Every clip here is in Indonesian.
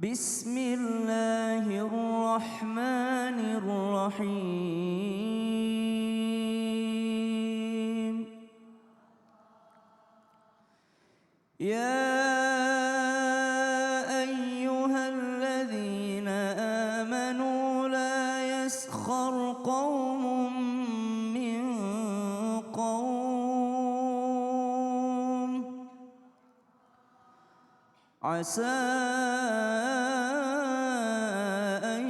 Bismillahirrahmanirrahim. Ya ayyuhalladzina amanu la yaskhar qaumun min qaum asa an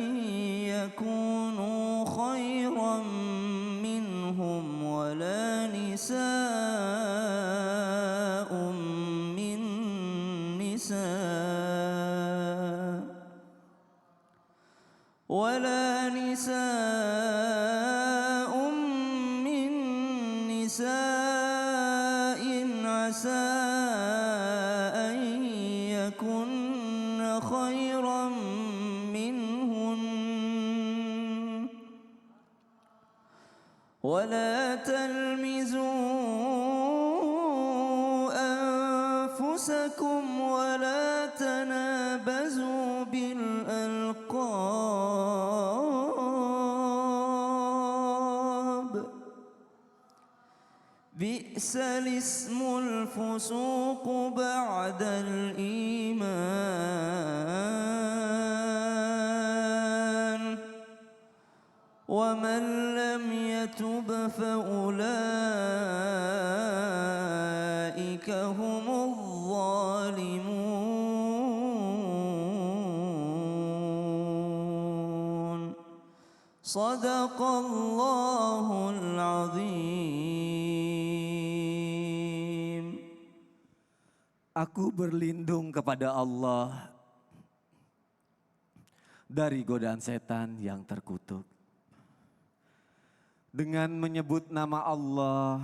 yakunu khairan minhum wala nisa'un min nisa' wala nisa'un min nisa'in asa an yakunna khairan minhun wala talmizu anfusakum wala tanabazu bil alqab bi'sal ismul fusuq ba'dal iman wa man lam yatub fa ulaika humudz zalimun. Sadaqallahul azim. Aku berlindung kepada Allah dari godaan setan yang terkutuk. Dengan menyebut nama Allah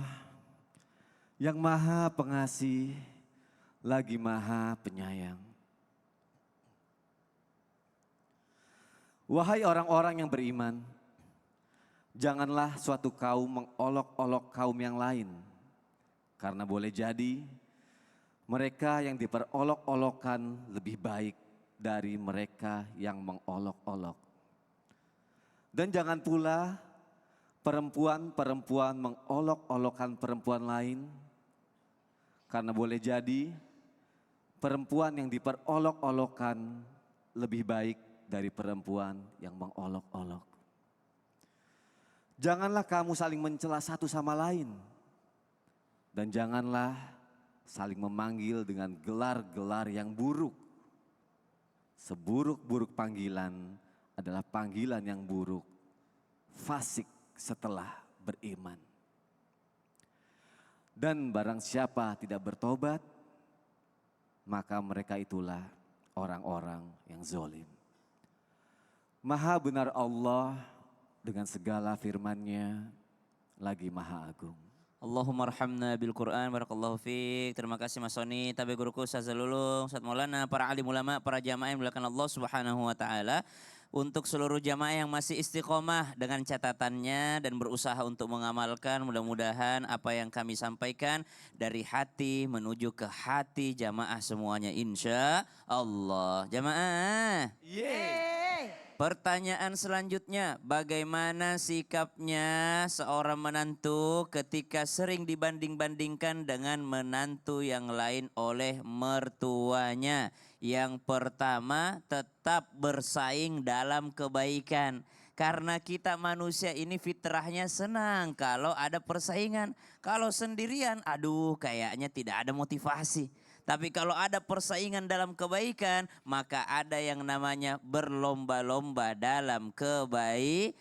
yang Maha Pengasih lagi Maha Penyayang. Wahai orang-orang yang beriman, janganlah suatu kaum mengolok-olok kaum yang lain, karena boleh jadi mereka yang diperolok-olokkan lebih baik dari mereka yang mengolok-olok. Dan jangan pula perempuan-perempuan mengolok-olokkan perempuan lain, karena boleh jadi perempuan yang diperolok-olokkan lebih baik dari perempuan yang mengolok-olok. Janganlah kamu saling mencela satu sama lain, dan janganlah saling memanggil dengan gelar-gelar yang buruk. Seburuk-buruk panggilan adalah panggilan yang buruk, fasik setelah beriman. Dan barang siapa tidak bertobat, maka mereka itulah orang-orang yang zalim. Maha benar Allah dengan segala firman-Nya, lagi Maha Agung. Allahumma arhamna bil Quran, barakallahu fiik. Terima kasih Mas Soni, tabe guruku Ustaz Zalulung, Ustaz Maulana, para alim ulama, para jamaah yang dimuliakan Allah Subhanahu wa taala. Untuk seluruh jamaah yang masih istiqomah dengan catatannya dan berusaha untuk mengamalkan, mudah-mudahan apa yang kami sampaikan dari hati menuju ke hati jamaah semuanya insya Allah. Jamaah. Pertanyaan selanjutnya, bagaimana sikapnya seorang menantu ketika sering dibanding-bandingkan dengan menantu yang lain oleh mertuanya? Yang pertama, tetap bersaing dalam kebaikan. Karena kita manusia ini fitrahnya senang kalau ada persaingan. Kalau sendirian, aduh kayaknya tidak ada motivasi. Tapi kalau ada persaingan dalam kebaikan, maka ada yang namanya berlomba-lomba dalam kebaikan.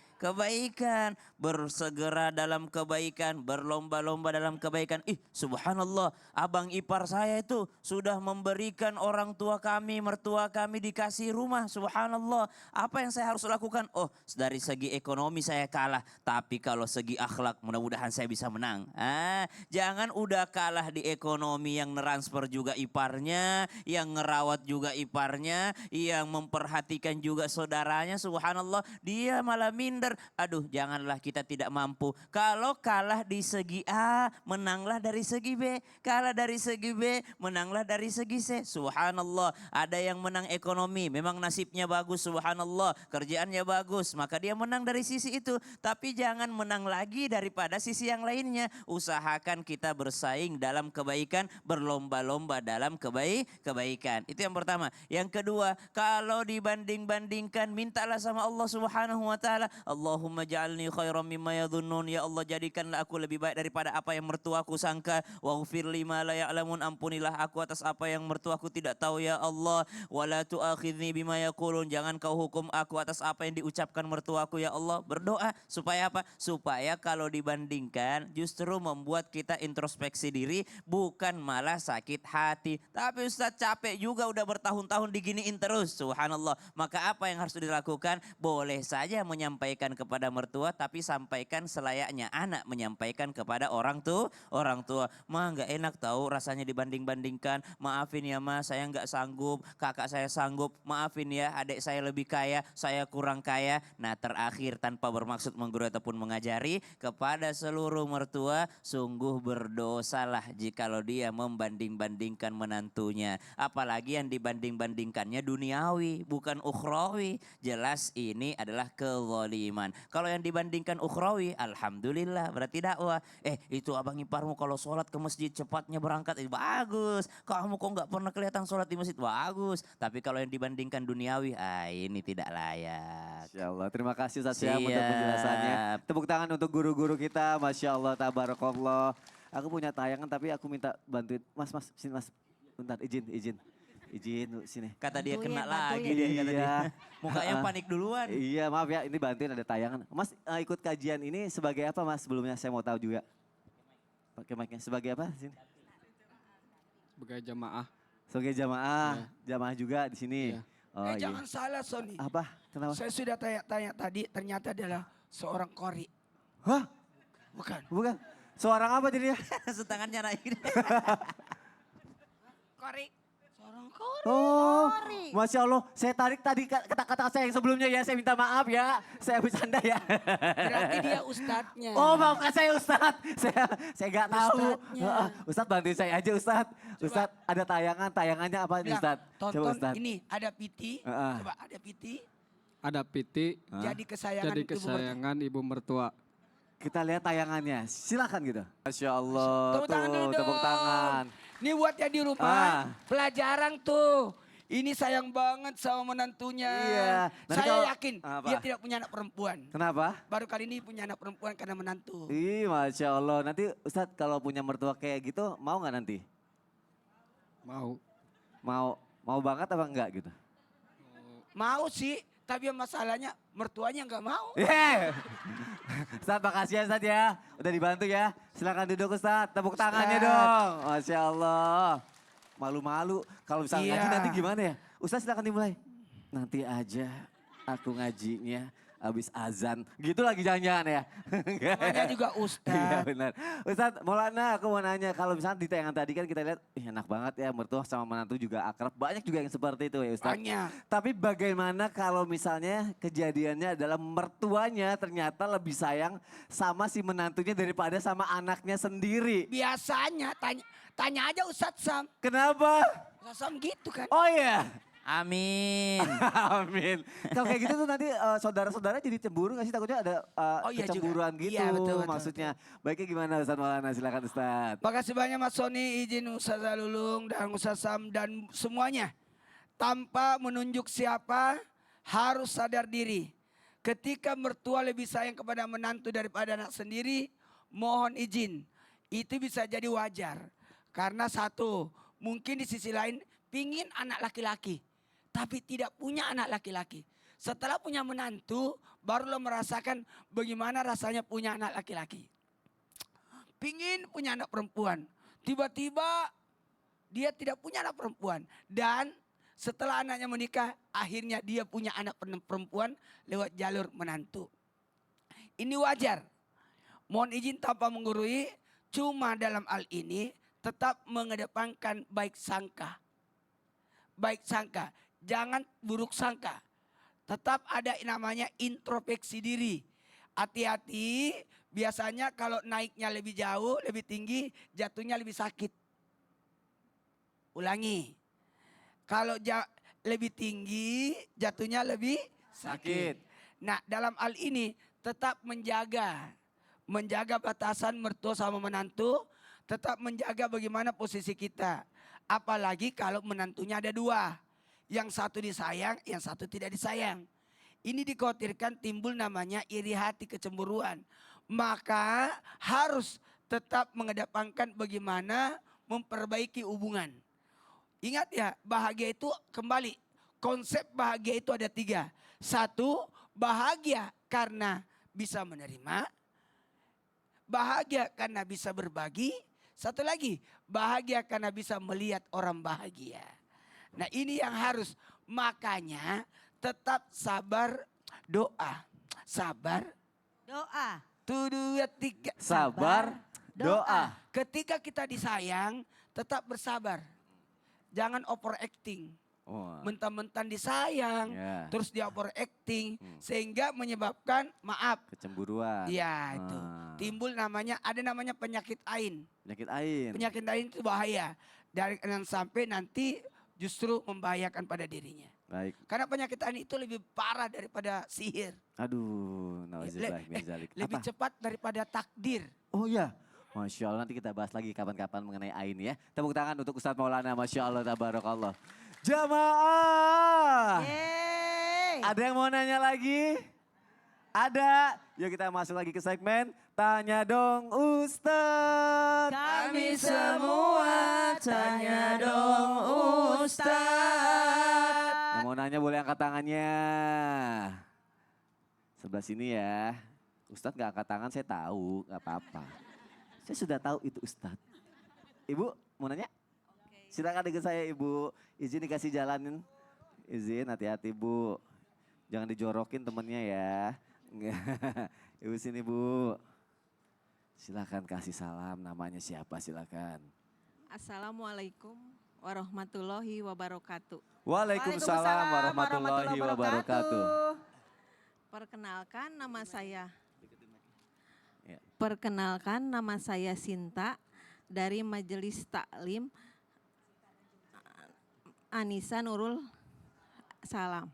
Bersegera dalam kebaikan, berlomba-lomba dalam kebaikan. Subhanallah, abang ipar saya itu sudah memberikan orang tua kami, mertua kami dikasih rumah. Subhanallah, apa yang saya harus lakukan? Oh, dari segi ekonomi saya kalah. Tapi kalau segi akhlak mudah-mudahan saya bisa menang. Jangan udah kalah di ekonomi yang transfer juga iparnya, yang ngerawat juga iparnya, yang memperhatikan juga saudaranya. Subhanallah, dia malah minder benar. Aduh, janganlah kita tidak mampu. Kalau kalah di segi A, menanglah dari segi B. Kalah dari segi B, menanglah dari segi C. Subhanallah, ada yang menang ekonomi, memang nasibnya bagus, subhanallah, kerjaannya bagus, maka dia menang dari sisi itu. Tapi jangan menang lagi daripada sisi yang lainnya. Usahakan kita bersaing dalam kebaikan, berlomba-lomba dalam kebaikan. Itu yang pertama. Yang kedua, kalau dibanding-bandingkan, mintalah sama Allah Subhanahu wa taala, Allahumma ja'alni khairan mimma yadhunnun. Ya Allah, jadikanlah aku lebih baik daripada apa yang mertuaku sangka. Waghfir lima la ya'lamun, ampunilah aku atas apa yang mertuaku tidak tahu ya Allah. Wala tu'akhidni bima yaqulun, jangan kau hukum aku atas apa yang diucapkan mertuaku ya Allah. Berdoa supaya apa? Supaya kalau dibandingkan justru membuat kita introspeksi diri, bukan malah sakit hati. Tapi Ustaz, capek juga udah bertahun-tahun diginiin terus, subhanallah. Maka apa yang harus dilakukan? Boleh saja menyampaikan kepada mertua, tapi sampaikan selayaknya anak menyampaikan kepada orang tua. Mah nggak enak tahu rasanya dibanding-bandingkan. Maafin ya ma, saya nggak sanggup. Kakak saya sanggup. Maafin ya, adik saya lebih kaya, saya kurang kaya. Nah, terakhir, tanpa bermaksud menggurui ataupun mengajari, kepada seluruh mertua, sungguh berdosalah jikalau dia membanding-bandingkan menantunya. Apalagi yang dibanding-bandingkannya duniawi, bukan ukhrawi. Jelas ini adalah kezaliman. Kalau yang dibandingkan ukhrawi, alhamdulillah, berarti dakwah. Itu abang iparmu kalau sholat ke masjid cepatnya berangkat, bagus. Kamu kok nggak pernah kelihatan sholat di masjid, bagus. Tapi kalau yang dibandingkan duniawi, ini tidak layak. Masya Allah, terima kasih Ustaz Syam untuk Siap. penjelasannya. Tepuk tangan untuk guru-guru kita, Masya Allah, tabarakallah. Aku punya tayangan tapi aku minta bantuin. Mas, sini mas, bentar, izin, sini. Kata dia Bantuin, kena bantuin. lagi dia, kata dia. Iya. Mukanya panik duluan. Iya, maaf ya, ini bantuin ada tayangan. Mas ikut kajian ini sebagai apa mas? Sebelumnya saya mau tahu juga. Pakai mic-nya, sebagai apa? Sini. Sebagai jamaah. Sebagai jamaah, jamaah juga di sini. Iya. Oh, iya. Jangan salah Sony. Apa? Kenapa? Saya sudah tanya-tanya tadi, ternyata adalah seorang kori. Hah? Bukan. Bukan? Seorang apa jadinya? Setangannya naik. Kori. Seorang kori. Oh, Masya Allah. Saya tarik tadi kata-kata saya yang sebelumnya ya. Saya minta maaf ya. Saya bercanda ya. Berarti dia ustadznya. Oh, maafkan saya Ustadz. Saya nggak tahu. Ustadznya. Ustadz bantuin saya aja Ustadz. Ustadz ada tayangannya apa nih Bilang, Ustadz? Coba tonton Ustadz. ini, ada piti. Coba ada piti. Ada piti, Jadi kesayangan jadi ibu mertua. kesayangan ibu mertua. Kita lihat tayangannya. Silakan gitu. Masya Allah. Tepuk tangan dulu Tepuk dong. tangan. Ini buat yang di rumah, pelajaran tuh. Ini sayang banget sama menantunya. Iya. Nanti Saya kalau- yakin apa? dia tidak punya anak perempuan. Kenapa? Baru kali ini punya anak perempuan karena menantu. Ih, Masya Allah. Nanti Ustadz kalau punya mertua kayak gitu, mau nggak nanti? Mau. Mau banget apa enggak gitu? Mau sih, tapi masalahnya mertuanya nggak mau. Ustadz makasih ya Ustadz ya. Udah dibantu ya. Silakan duduk Ustadz. Tepuk tangannya Ustadz. dong. Masya Allah. Malu-malu. Kalau misalnya Iya. ngaji nanti gimana ya? Ustadz silakan dimulai. Nanti aja aku ngajinya habis azan. Gitu lagi jangan-jangan ya. Namanya juga Iya ustadz. benar. Ustadz Maulana aku mau nanya. Kalau misalnya di tayangan tadi kan kita lihat enak banget ya. Mertua sama menantu juga akrab. Banyak juga yang seperti itu ya Ustadz. Banyak. Tapi bagaimana kalau misalnya kejadiannya adalah mertuanya ternyata lebih sayang sama si menantunya daripada sama anaknya sendiri. Biasanya tanya aja Ustadz Sam. Kenapa? Ustadz Sam gitu kan. Oh iya. Amin. Amin. Kalau kayak gitu tuh nanti saudara-saudara jadi cemburu gak sih? Takutnya ada Oh iya juga. kecemburuan gitu Iya, betul, maksudnya. Baiknya gimana Ustadz Maulana? Silakan Ustadz. Makasih banyak Mas Sony, izin Ustadz Lulung dan Ustadz Sam dan semuanya. Tanpa menunjuk siapa, harus sadar diri. Ketika mertua lebih sayang kepada menantu daripada anak sendiri, mohon izin. Itu bisa jadi wajar. Karena satu, mungkin di sisi lain pingin anak laki-laki. Tapi tidak punya anak laki-laki. Setelah punya menantu, barulah merasakan bagaimana rasanya punya anak laki-laki. Pingin punya anak perempuan. Tiba-tiba dia tidak punya anak perempuan. Dan setelah anaknya menikah, akhirnya dia punya anak perempuan lewat jalur menantu. Ini wajar. Mohon izin tanpa menggurui, cuma dalam hal ini tetap mengedepankan baik sangka. Baik sangka, jangan buruk sangka. Tetap ada namanya introspeksi diri. Hati-hati, biasanya kalau naiknya lebih jauh, lebih tinggi, jatuhnya lebih sakit. Ulangi. Kalau lebih tinggi, jatuhnya lebih sakit. Nah, dalam hal ini tetap menjaga batasan mertua sama menantu, tetap menjaga bagaimana posisi kita. Apalagi kalau menantunya ada dua. Yang satu disayang, yang satu tidak disayang. Ini dikhawatirkan timbul namanya iri hati, kecemburuan. Maka harus tetap mengedepankan bagaimana memperbaiki hubungan. Ingat ya, bahagia itu kembali. Konsep bahagia itu ada 3. 1, bahagia karena bisa menerima. Bahagia karena bisa berbagi. 1 lagi, bahagia karena bisa melihat orang bahagia. Nah ini yang harus, makanya tetap sabar, doa. Sabar. Doa. 1, 2, 3. Sabar, doa. Ketika kita disayang, tetap bersabar. Jangan overacting. Wah. Mentang-mentang disayang, Ya. terus dia overacting, sehingga menyebabkan maaf. Kecemburuan. Ya itu. Ah. Timbul ada namanya penyakit ain. Penyakit ain. Penyakit ain itu bahaya. Dari sampai nanti justru membahayakan pada dirinya. Baik. Karena penyakit ain itu lebih parah daripada sihir. Aduh, nauzubillah min dzalik. Lebih Apa? cepat daripada takdir. Oh iya. Masya Allah, nanti kita bahas lagi kapan-kapan mengenai ain ya. Tepuk tangan untuk Ustadz Maulana, Masya Allah, tabarakallah. Jamaah. Yeay. Ada yang mau nanya lagi? Ada. Yuk kita masuk lagi ke segmen Tanya Dong Ustadz. Kami semua tanya dong Ustadz. Yang mau nanya boleh angkat tangannya. Sebelah sini ya. Ustadz gak angkat tangan, saya tahu, gak apa-apa. Saya sudah tahu itu Ustadz. Ibu mau nanya? Silakan dengan saya Ibu. Izin dikasih jalanin. Izin, hati-hati Bu. Jangan dijorokin temennya ya. Enggak. Ibu sini Bu. Silakan kasih salam, namanya siapa silakan. Assalamualaikum warahmatullahi wabarakatuh. Waalaikumsalam warahmatullahi wabarakatuh. Perkenalkan nama saya. Ya. Perkenalkan nama saya Sinta dari Majelis Taklim Anissa Nurul Salam.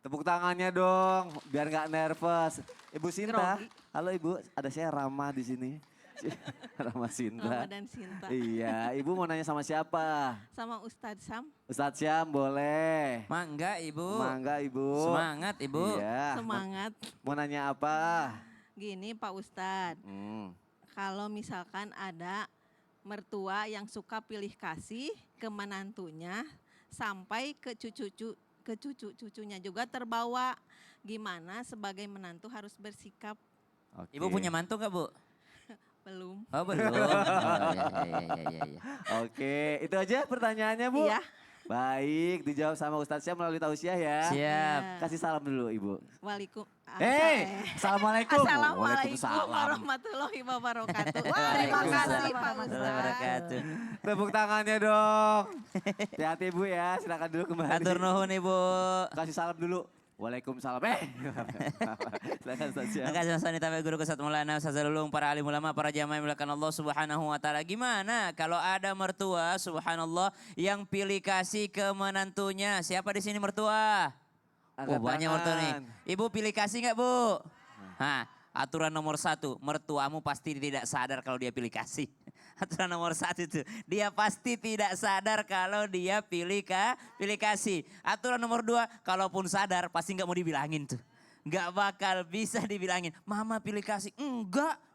Tepuk tangannya dong, biar nggak nervous. Ibu Sinta, Grogi. halo Ibu, ada saya Rama di sini. Rama Sinta. Rama dan Sinta. Iya, Ibu mau nanya sama siapa? Sama Ustadz Sam. Ustadz Syam boleh. Mangga Ibu. Mangga Ibu. Semangat Ibu. Iya. Semangat. Mau nanya apa? Gini Pak Ustadz, kalau misalkan ada mertua yang suka pilih kasih ke menantunya sampai ke cucu-cucunya juga terbawa. Gimana sebagai menantu harus bersikap? Oke. Ibu punya mantu nggak Bu? Belum. Oh belum. Oh, iya. Oke, itu aja pertanyaannya Bu. Iya. Baik, dijawab sama Ustadz Syam melalui tausiah ya. Siap. Kasih salam dulu Ibu. Assalamualaikum Waalaikumsalam. warahmatullahi wabarakatuh. Terima Waalaikumsalam kasih Pak warahmatullahi Ustadz. wabarakatuh. Tepuk tangannya dong. Hati-hati Bu ya, silakan dulu kembali. Atur nuhun Ibu. Kasih salam dulu. Waalaikumsalam. Silakan Ustadz Syam. Terima kasih Mas Wanita Guru Ustadz Maulana, Ustadz Lulung, para alim ulama, para jamaah yang dimuliakan Allah Subhanahu wa taala. Gimana kalau ada mertua subhanallah yang pilih kasih ke menantunya? Siapa di sini mertua? Angkat Banyak tangan. mertua nih. Ibu pilih kasih nggak Bu? Nah, aturan nomor 1, mertuamu pasti tidak sadar kalau dia pilih kasih. Aturan nomor 1 itu, dia pasti tidak sadar kalau dia pilih kasih. Aturan nomor 2, kalaupun sadar pasti nggak mau dibilangin tuh. Nggak bakal bisa dibilangin, mama pilih kasih.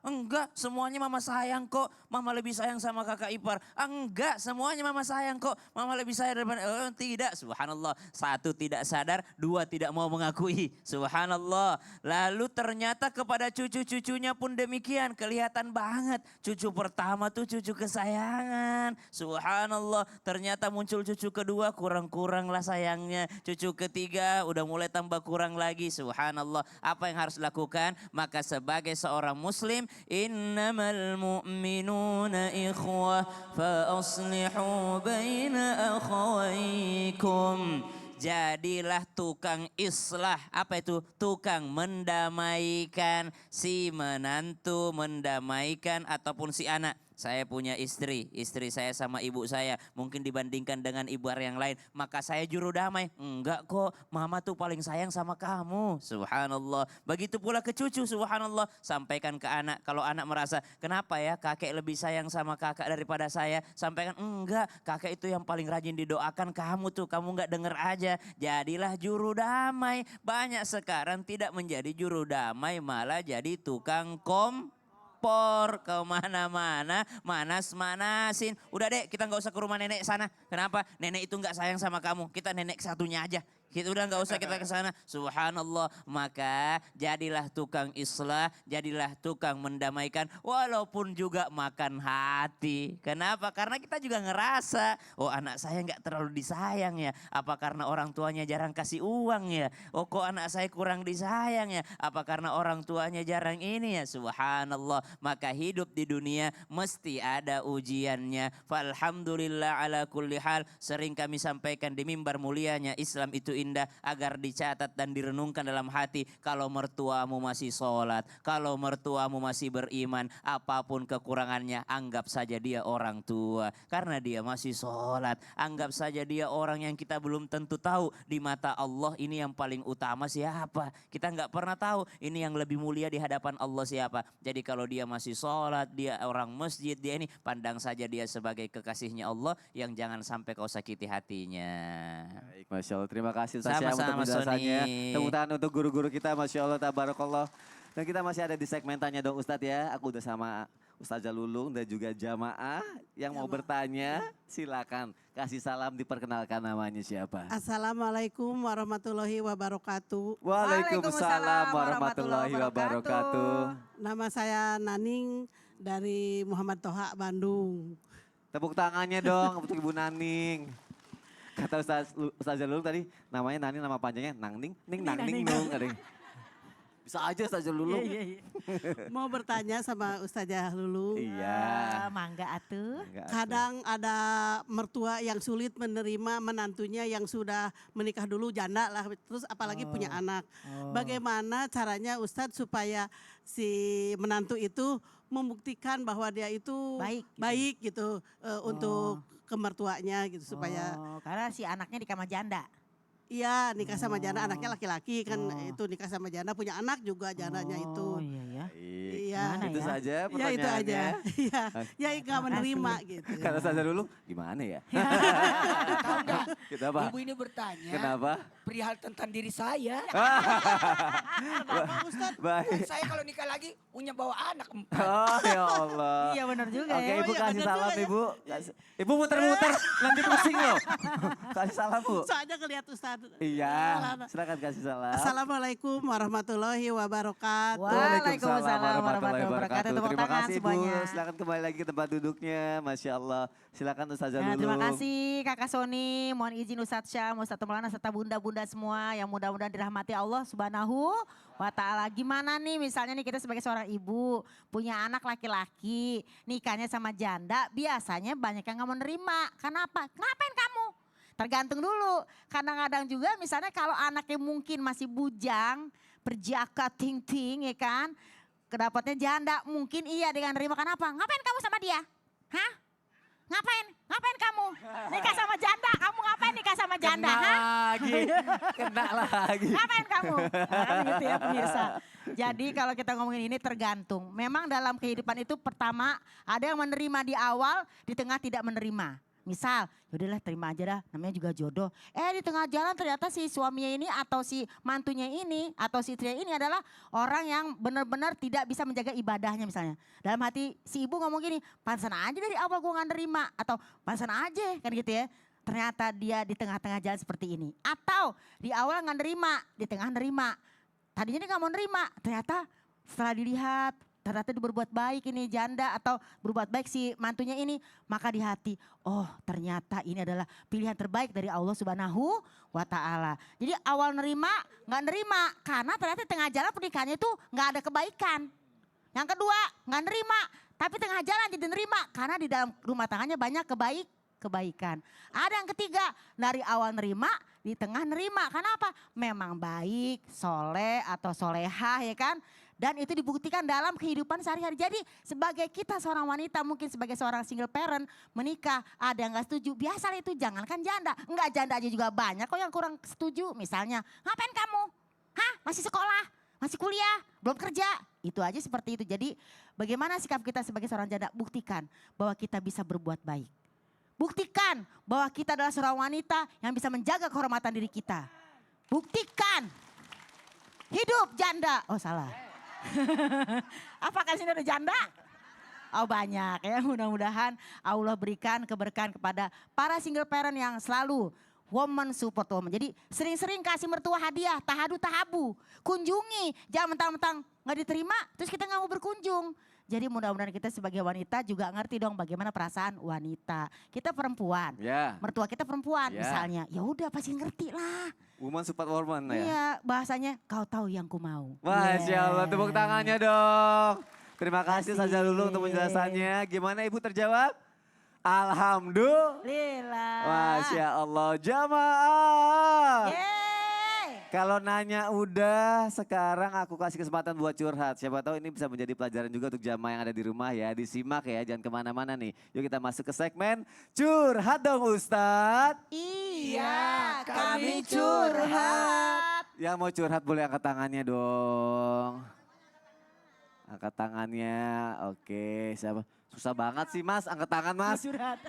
Enggak, semuanya mama sayang kok. Mama lebih sayang sama kakak ipar. Enggak, semuanya mama sayang kok. Mama lebih sayang daripada, tidak, subhanallah. 1 tidak sadar, 2 tidak mau mengakui, subhanallah. Lalu ternyata kepada cucu-cucunya pun demikian, kelihatan banget. Cucu pertama tuh cucu kesayangan, subhanallah. Ternyata muncul cucu kedua, kurang-kurang lah sayangnya. Cucu ketiga udah mulai tambah kurang lagi, subhanallah. Apa yang harus dilakukan? Maka sebagai seorang muslim, innamal mu'minuna ikhwah fa aslihu baina akhawaykum. Jadilah tukang islah. Apa itu? Tukang mendamaikan si menantu, mendamaikan ataupun si anak. Saya punya istri saya sama ibu saya mungkin dibandingkan dengan ibu yang lain, maka saya juru damai. Enggak kok, mama tuh paling sayang sama kamu. Subhanallah. Begitu pula ke cucu, subhanallah. Sampaikan ke anak, kalau anak merasa, kenapa ya kakek lebih sayang sama kakak daripada saya? Sampaikan, enggak, kakek itu yang paling rajin didoakan kamu tuh, kamu enggak denger aja. Jadilah juru damai. Banyak sekarang tidak menjadi juru damai, malah jadi tukang kemana-mana, manas-manasin. Udah dek, kita nggak usah ke rumah nenek sana. Kenapa? Nenek itu nggak sayang sama kamu. Kita nenek satunya aja. Kita udah nggak usah kita ke sana. Subhanallah. Maka jadilah tukang islah, jadilah tukang mendamaikan, walaupun juga makan hati. Kenapa? Karena kita juga ngerasa, oh anak saya nggak terlalu disayang ya. Apa karena orang tuanya jarang kasih uang ya? Oh kok anak saya kurang disayang ya? Apa karena orang tuanya jarang ini ya? Subhanallah. Maka hidup di dunia mesti ada ujiannya. Falhamdulillah ala kulli hal. Sering kami sampaikan di mimbar mulianya Islam itu indah, agar dicatat dan direnungkan dalam hati. Kalau mertuamu masih sholat, kalau mertuamu masih beriman, apapun kekurangannya, anggap saja dia orang tua. Karena dia masih sholat, anggap saja dia orang yang kita belum tentu tahu di mata Allah ini yang paling utama siapa. Kita nggak pernah tahu ini yang lebih mulia di hadapan Allah siapa. Jadi kalau dia masih sholat, dia orang masjid, dia ini, pandang saja dia sebagai kekasihnya Allah yang jangan sampai kau sakiti hatinya. Baik, Masya Allah. Terima kasih Ustaz Syah untuk Sama-sama, penjelasannya. Sony. Tepuk tangan untuk guru-guru kita, Masya Allah, tabarakallah. Dan kita masih ada di segmen Tanya Dong Ustadz ya. Aku udah sama Ustazah Lulung dan juga jamaah yang mau bertanya. Silakan kasih salam, diperkenalkan namanya siapa. Assalamualaikum warahmatullahi wabarakatuh. Waalaikumsalam warahmatullahi wabarakatuh. Nama saya Naning dari Muhammad Toha, Bandung. Tepuk tangannya dong untuk Ibu Naning. Kata Ustazah Lulung tadi namanya Naning, nama panjangnya Nangning, Nangning Nung. Bisa aja Ustazah Lulung. Mau bertanya sama Ustazah Lulung. Iya. Mangga atuh. Kadang ada mertua yang sulit menerima menantunya yang sudah menikah dulu, janda lah, terus apalagi punya anak. Bagaimana caranya Ustadz supaya si menantu itu membuktikan bahwa dia itu baik gitu untuk ke mertuanya gitu supaya Karena si anaknya di kamar janda. iya nikah sama janda, anaknya laki-laki kan itu nikah sama janda, punya anak juga jandanya itu. Oh iya ya. Iya. Gimana Itu ya? saja Ya pertanyaannya. itu aja. Iya. Ya nggak menerima gitu. Kata Ustazah Lulung, gimana ya? Tahu nggak? Kenapa? Ibu ini bertanya Kenapa? perihal tentang diri saya. Baik. Saya kalau nikah lagi punya bawa anak 4. Oh ya Allah. Iya benar juga Oke ya. Ibu iya, kasih bener salam juga ya. Ibu. Ibu muter-muter nanti pusing loh. Kasih salam Bu. Soalnya ngeliat Ustadz. Iya, silakan kasih salam. Assalamualaikum warahmatullahi wabarakatuh. Waalaikumsalam warahmatullahi wabarakatuh. Tepuk Terima tangan kasih semuanya. Bu. Silakan kembali lagi ke tempat duduknya. Masya Allah. Silakan Ustazah Nah, dulu. terima kasih Kakak Sony, mohon izin Ustadz Syah, Ustadz Maulana serta bunda-bunda semua yang mudah-mudahan dirahmati Allah Subhanahu wa Ta'ala. Gimana nih misalnya nih kita sebagai seorang ibu punya anak laki-laki, nikahnya sama janda, biasanya banyak yang gak mau nerima. Kenapa? Ngapain kamu? Tergantung dulu. Kadang-kadang juga misalnya kalau anaknya mungkin masih bujang, perjaka ting-ting ya kan, kedapatnya janda, mungkin iya dengan nerima. Kenapa? Ngapain kamu sama dia? Hah? Ngapain? Ngapain kamu? Nikah sama janda? Kamu ngapain nikah sama janda? Kena Hah? lagi. Kena lagi. Ngapain kamu? Nah, kan gitu ya pemirsa. Jadi kalau kita ngomongin ini tergantung. Memang dalam kehidupan itu pertama ada yang menerima di awal, di tengah tidak menerima. Misal, yaudahlah terima aja dah, namanya juga jodoh. Di tengah jalan ternyata si suaminya ini atau si mantunya ini atau si istrinya ini adalah orang yang benar-benar tidak bisa menjaga ibadahnya misalnya. Dalam hati si ibu ngomong gini, pantesan aja dari awal gue gak nerima. Atau pantesan aja kan gitu ya. Ternyata dia di tengah-tengah jalan seperti ini. Atau di awal gak nerima, di tengah nerima. Tadinya dia gak mau nerima, ternyata setelah dilihat, ternyata dia berbuat baik ini janda atau berbuat baik si mantunya ini. Maka di hati, oh ternyata ini adalah pilihan terbaik dari Allah Subhanahu wa Ta'ala. Jadi awal nerima, gak nerima. Karena ternyata di tengah jalan pernikahannya itu gak ada kebaikan. Yang kedua, gak nerima. Tapi tengah jalan jadi nerima. Karena di dalam rumah tangganya banyak kebaikan. Ada yang ketiga, dari awal nerima, di tengah nerima. Kenapa? Memang baik, soleh atau solehah ya kan. Dan itu dibuktikan dalam kehidupan sehari-hari. Jadi sebagai kita seorang wanita, mungkin sebagai seorang single parent, menikah, ada yang gak setuju. Biasalah itu, jangankan janda. Enggak, janda aja juga banyak kok yang kurang setuju. Misalnya, ngapain kamu? Hah? Masih sekolah? Masih kuliah? Belum kerja? Itu aja seperti itu. Jadi bagaimana sikap kita sebagai seorang janda? Buktikan bahwa kita bisa berbuat baik. Buktikan bahwa kita adalah seorang wanita yang bisa menjaga kehormatan diri kita. Buktikan. Hidup janda. Oh salah. Apakah sini ada janda? Oh banyak ya, mudah-mudahan Allah berikan keberkahan kepada para single parent yang selalu woman support woman. Jadi sering-sering kasih mertua hadiah, tahadu tahabu. Kunjungi, jangan mentang-mentang gak diterima terus kita gak mau berkunjung. Jadi mudah-mudahan kita sebagai wanita juga ngerti dong bagaimana perasaan wanita. Kita perempuan, Ya. mertua kita perempuan Ya. misalnya. Ya udah pasti ngerti lah. Woman support woman ya. Iya, bahasanya kau tahu yang ku mau. Masya Allah, Yeah. tepuk tangannya dong. Terima kasih Kasih. Saja Lulung untuk penjelasannya. Gimana Ibu terjawab? Alhamdulillah. Lila. Masya Allah, jamaah. Yeay. Kalau nanya udah, sekarang aku kasih kesempatan buat curhat. Siapa tahu ini bisa menjadi pelajaran juga untuk jamaah yang ada di rumah ya. Disimak ya, jangan kemana-mana nih. Yuk kita masuk ke segmen curhat dong Ustadz. Iya, kami curhat. Yang mau curhat boleh angkat tangannya dong. Angkat tangannya, oke. Siapa? Susah banget sih mas, angkat tangan mas. Curhat.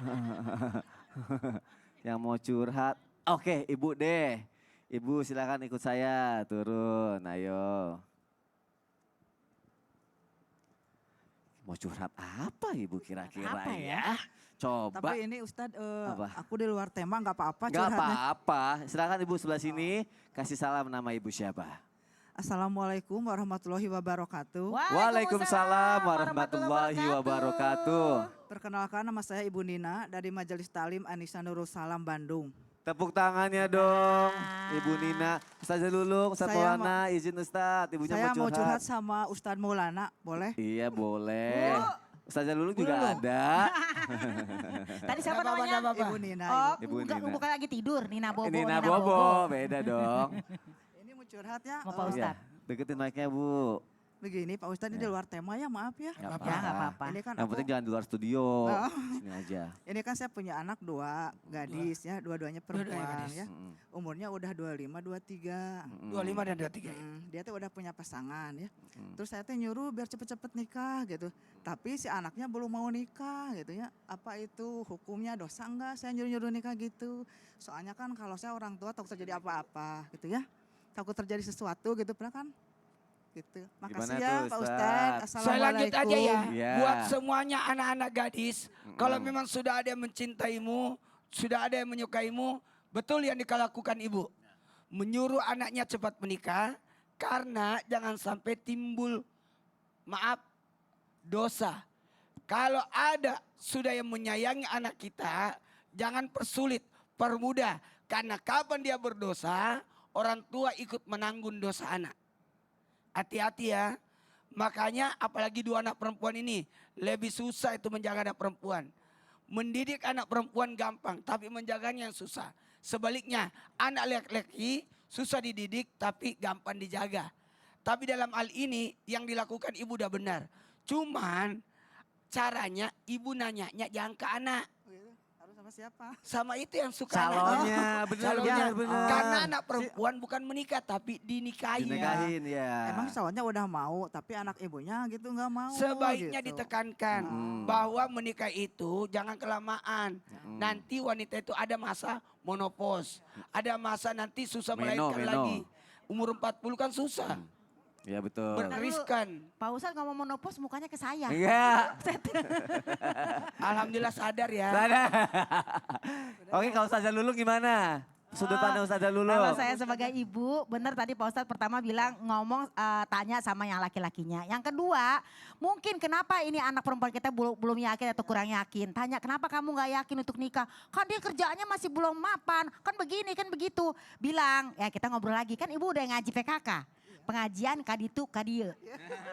Yang mau curhat, oke ibu deh. Ibu silakan ikut saya, turun, ayo. Mau curhat apa ibu kira-kira Apa ya? Coba. Tapi ini Ustadz, Apa? aku di luar tema nggak apa-apa Gak curhatnya. apa-apa, silakan ibu sebelah sini. Kasih salam, nama ibu siapa? Assalamualaikum warahmatullahi wabarakatuh. Waalaikumsalam warahmatullahi wabarakatuh. Perkenalkan nama saya Ibu Nina dari Majelis Talim Anissa Nurul Salam Bandung. Tepuk tangannya dong, Ibu Nina. Ustazah Lulung, Ustaz Saya Maulana, izin Ustaz, ibunya Saya mau mau curhat. curhat sama Ustadz Maulana, boleh? Iya boleh. Ustazah Lulung juga Lulung. ada. Tadi siapa Nggak apa-apa, namanya? nggak apa-apa. Ibu Nina. Oh, Ibu bukan, Nina. bukan lagi tidur, Nina Bobo. Nina Bobo, beda dong. Ini mau curhat ya. Mau Pak eh, Ustadz. Iya, deketin mic-nya Bu. Begini Pak Ustadz ini di luar tema ya, maaf ya. Gak Ya nggak apa-apa. Ini kan Yang aku, penting jangan di luar studio. Oh. Sini aja. ini kan saya punya anak dua gadis ya, dua-duanya perempuan gadis. ya. Mm-mm. Umurnya udah 25, 23. Mm-mm. 25 dan 23 ya. Dia tuh udah punya pasangan ya. Mm. Terus saya tuh nyuruh biar cepet-cepet nikah gitu. Tapi si anaknya belum mau nikah gitu ya. Apa itu hukumnya dosa enggak saya nyuruh-nyuruh nikah gitu. Soalnya kan kalau saya orang tua takut terjadi apa-apa gitu ya. Takut terjadi sesuatu gitu pernah kan? Gitu. Makasih Gimana ya tuh, Pak Ustadz? Ustadz. Saya lanjut aja ya. Iya. Buat semuanya anak-anak gadis. Kalau memang sudah ada yang mencintaimu, sudah ada yang menyukaimu, betul yang dikalakukan ibu. Menyuruh anaknya cepat menikah, karena jangan sampai timbul, maaf, dosa. Kalau ada sudah yang menyayangi anak kita, jangan persulit, permudah. Karena kapan dia berdosa, orang tua ikut menanggung dosa anak. Hati-hati ya. Makanya apalagi dua anak perempuan ini lebih susah itu menjaga anak perempuan. Mendidik anak perempuan gampang tapi menjaganya yang susah. Sebaliknya anak laki-laki susah dididik tapi gampang dijaga. Tapi dalam hal ini yang dilakukan ibu udah benar. Cuman caranya ibu nanyanya jangan ke anak. Oh gitu. Harus sama siapa? Sama itu yang suka Calonnya, benar, Calonnya. benar. Karena anak perempuan bukan menikah tapi dinikahi. Dinikahin ya. Emang cowoknya udah mau tapi anak ibunya gitu nggak mau. Sebaiknya gitu. ditekankan bahwa menikah itu jangan kelamaan. Nanti wanita itu ada masa menopause. Ada masa nanti susah melahirkan Meno. lagi. Umur 40 kan susah. Iya betul. Riskan. Pak Ustadz ngomong monopause mukanya ke saya. Enggak. Alhamdulillah sadar ya. Sadar. Oke, kalau Ustazah Lulung gimana? Sudut pandang Ustazah Lulung. Kalau saya sebagai ibu, benar tadi Pak Ustadz pertama bilang ngomong tanya sama yang laki-lakinya. Yang kedua, mungkin kenapa ini anak perempuan kita belum yakin atau kurang yakin. Tanya kenapa kamu gak yakin untuk nikah? Kan dia kerjaannya masih belum mapan, kan begini, kan begitu. Bilang, ya kita ngobrol lagi, kan ibu udah ngaji PKK. pengajian kaditu kadieu.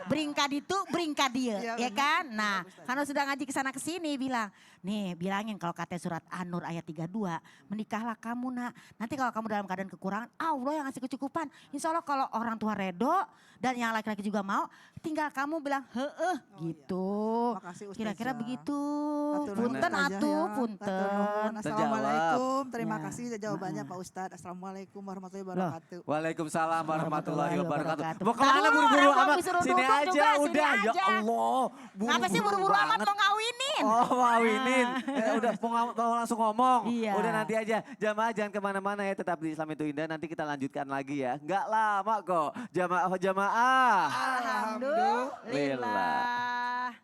Bring kaditu, bring kadieu, Iya, ya benar. kan? Nah, Iya, Ustaz. karena sudah ngaji ke sana ke sini bilang, nih bilangin kalau kata surat An-Nur ayat 32, menikahlah kamu nak. Nanti kalau kamu dalam keadaan kekurangan, Allah yang ngasih kecukupan. Insya Allah kalau orang tua redo dan yang laki-laki juga mau, tinggal kamu bilang heeh gitu. Makasih, Ustazah. Kira-kira begitu. Hatur nuhun, Punten Ustazah, atuh, ya. Hatur punten. nuhun. Assalamualaikum. Terima Ya. kasih jawabannya Pak Ustadz. Assalamualaikum warahmatullahi wabarakatuh. Waalaikumsalam warahmatullahi wabarakatuh. wabarakatuh. Mau kemana Aduh, buru-buru orang mau amat? disuruh Sini duduk aja juga, sini udah. Ya aja. Allah. Ngapa sih buru-buru amat mau ngawinin? Oh ngawinin. Ya udah mau langsung ngomong. Iya. Udah nanti aja. Jamaah jangan kemana-mana ya. Tetap di Islam itu indah. Nanti kita lanjutkan lagi ya. Nggak lama kok. Jamaah. Alhamdulillah.